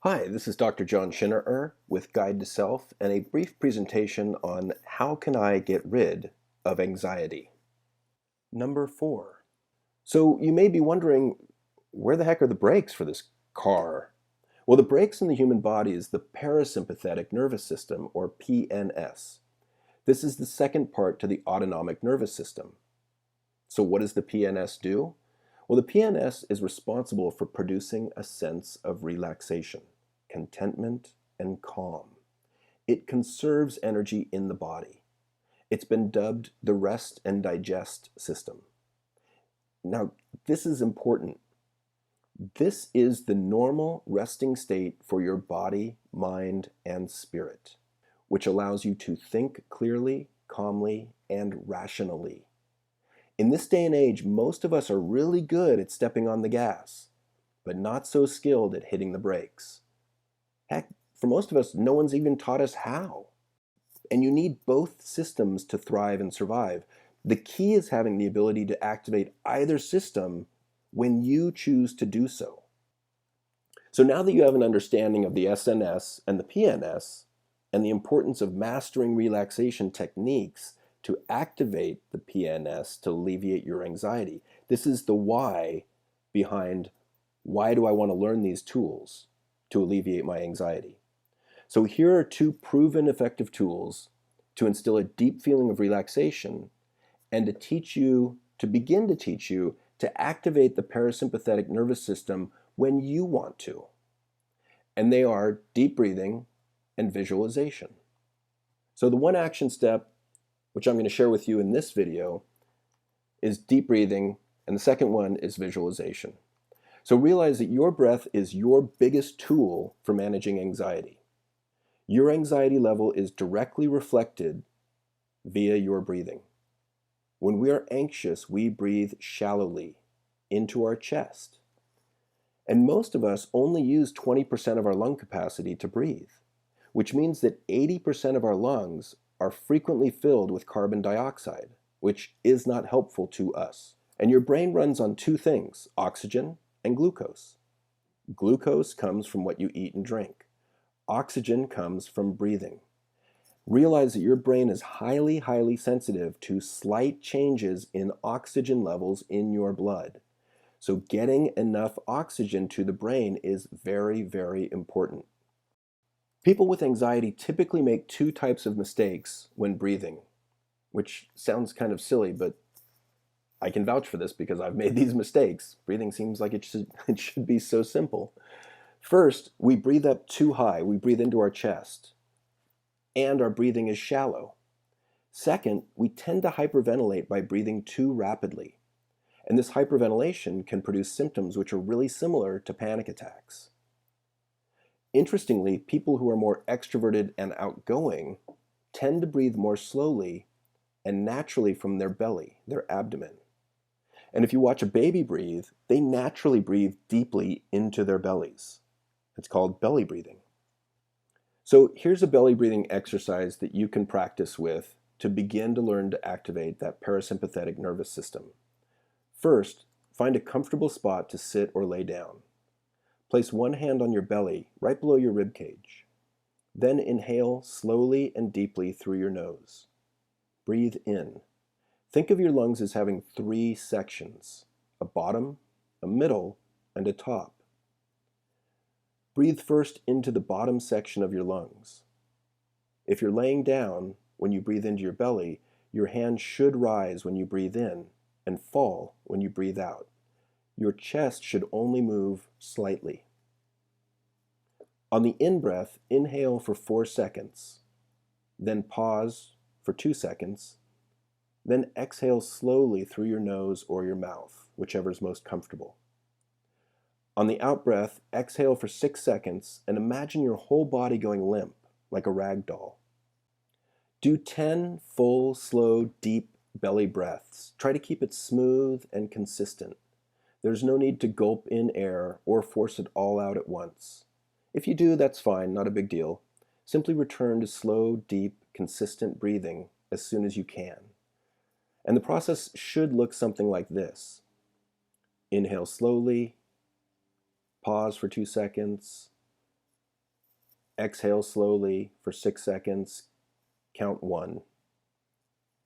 Hi, this is Dr. John Schinnerer with Guide to Self and a brief presentation on how can I get rid of anxiety. Number 4. So you may be wondering, where the heck are the brakes for this car? Well, the brakes in the human body is the parasympathetic nervous system, or PNS. This is the second part to the autonomic nervous system. So what does the PNS do? Well, the PNS is responsible for producing a sense of relaxation, contentment, and calm. It conserves energy in the body. It's been dubbed the rest and digest system. Now, this is important. This is the normal resting state for your body, mind, and spirit, which allows you to think clearly, calmly, and rationally. In this day and age, most of us are really good at stepping on the gas, but not so skilled at hitting the brakes. Heck, for most of us, no one's even taught us how. And you need both systems to thrive and survive. The key is having the ability to activate either system when you choose to do so. So now that you have an understanding of the SNS and the PNS and the importance of mastering relaxation techniques to activate the PNS to alleviate your anxiety, this is the why behind why do I want to learn these tools to alleviate my anxiety. So here are two proven effective tools to instill a deep feeling of relaxation and to begin to teach you to activate the parasympathetic nervous system when you want to. And they are deep breathing and visualization. So the one action step, which I'm going to share with you in this video, is deep breathing, and the second one is visualization. So realize that your breath is your biggest tool for managing anxiety. Your anxiety level is directly reflected via your breathing. When we are anxious, we breathe shallowly into our chest. And most of us only use 20% of our lung capacity to breathe, which means that 80% of our lungs are frequently filled with carbon dioxide, which is not helpful to us. And your brain runs on two things, oxygen and glucose. Glucose comes from what you eat and drink. Oxygen comes from breathing. Realize that your brain is highly sensitive to slight changes in oxygen levels in your blood. So getting enough oxygen to the brain is very important. People with anxiety typically make two types of mistakes when breathing, which sounds kind of silly, but I can vouch for this because I've made these mistakes. Breathing seems like it should be so simple. First, we breathe up too high. We breathe into our chest, and our breathing is shallow. Second, we tend to hyperventilate by breathing too rapidly. And this hyperventilation can produce symptoms which are really similar to panic attacks. Interestingly, people who are more extroverted and outgoing tend to breathe more slowly and naturally from their belly, their abdomen. And if you watch a baby breathe, they naturally breathe deeply into their bellies. It's called belly breathing. So here's a belly breathing exercise that you can practice with to begin to learn to activate that parasympathetic nervous system. First, find a comfortable spot to sit or lay down. Place one hand on your belly, right below your rib cage. Then inhale slowly and deeply through your nose. Breathe in. Think of your lungs as having three sections: a bottom, a middle, and a top. Breathe first into the bottom section of your lungs. If you're laying down, when you breathe into your belly, your hand should rise when you breathe in and fall when you breathe out. Your chest should only move slightly. On the in-breath, inhale for 4 seconds, then pause for 2 seconds, then exhale slowly through your nose or your mouth, whichever is most comfortable. On the out-breath, exhale for 6 seconds and imagine your whole body going limp, like a rag doll. Do 10 full, slow, deep belly breaths. Try to keep it smooth and consistent. There's no need to gulp in air or force it all out at once. If you do, that's fine, not a big deal. Simply return to slow, deep, consistent breathing as soon as you can. And the process should look something like this. Inhale slowly, pause for 2 seconds, Exhale slowly for 6 seconds, count 1.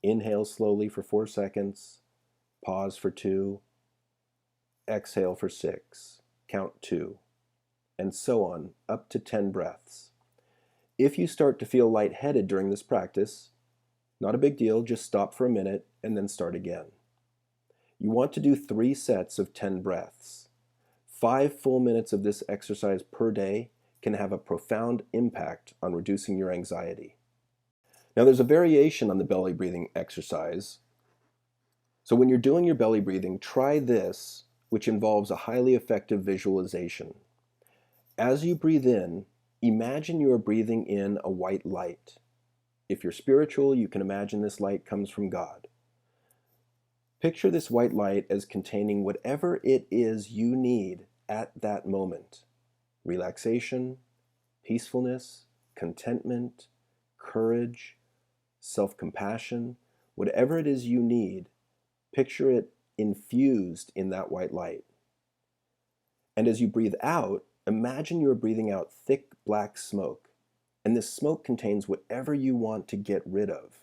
Inhale slowly for 4 seconds, pause for 2. Exhale for 6, count 2. And so on, up to 10 breaths. If you start to feel lightheaded during this practice, not a big deal, just stop for a minute and then start again. You want to do 3 sets of 10 breaths. 5 full minutes of this exercise per day can have a profound impact on reducing your anxiety. Now there's a variation on the belly breathing exercise. So when you're doing your belly breathing, try this, which involves a highly effective visualization. As you breathe in, imagine you are breathing in a white light. If you're spiritual, you can imagine this light comes from God. Picture this white light as containing whatever it is you need at that moment. Relaxation, peacefulness, contentment, courage, self-compassion, whatever it is you need, picture it infused in that white light. And as you breathe out, imagine you are breathing out thick black smoke. And this smoke contains whatever you want to get rid of: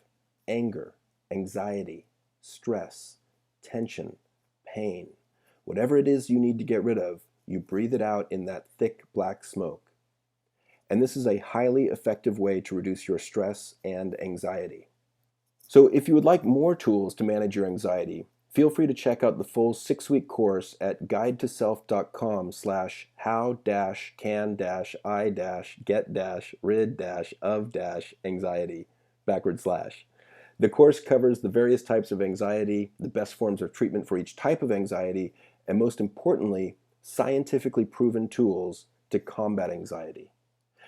anger, anxiety, stress, tension, pain. Whatever it is you need to get rid of, you breathe it out in that thick black smoke. And this is a highly effective way to reduce your stress and anxiety. So if you would like more tools to manage your anxiety, feel free to check out the full 6-week course at guidetoself.com/how-can-I-get-rid-of-anxiety /. The course covers the various types of anxiety, the best forms of treatment for each type of anxiety, and most importantly, scientifically proven tools to combat anxiety.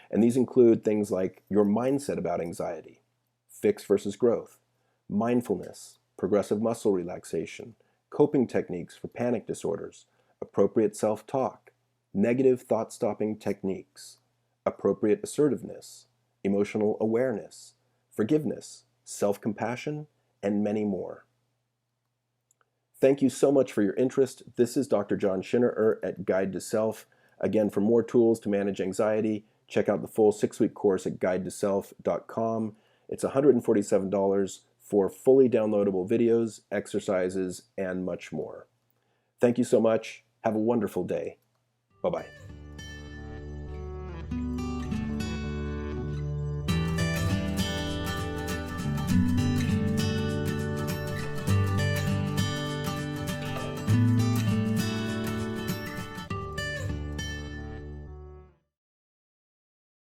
And these include things like your mindset about anxiety, fix versus growth, mindfulness, progressive muscle relaxation, coping techniques for panic disorders, appropriate self-talk, negative thought-stopping techniques, appropriate assertiveness, emotional awareness, forgiveness, self-compassion, and many more. Thank you so much for your interest. This is Dr. John Schinnerer at Guide to Self. Again, for more tools to manage anxiety, check out the full 6-week course at guidetoself.com. It's $147 for fully downloadable videos, exercises, and much more. Thank you so much. Have a wonderful day. Bye-bye.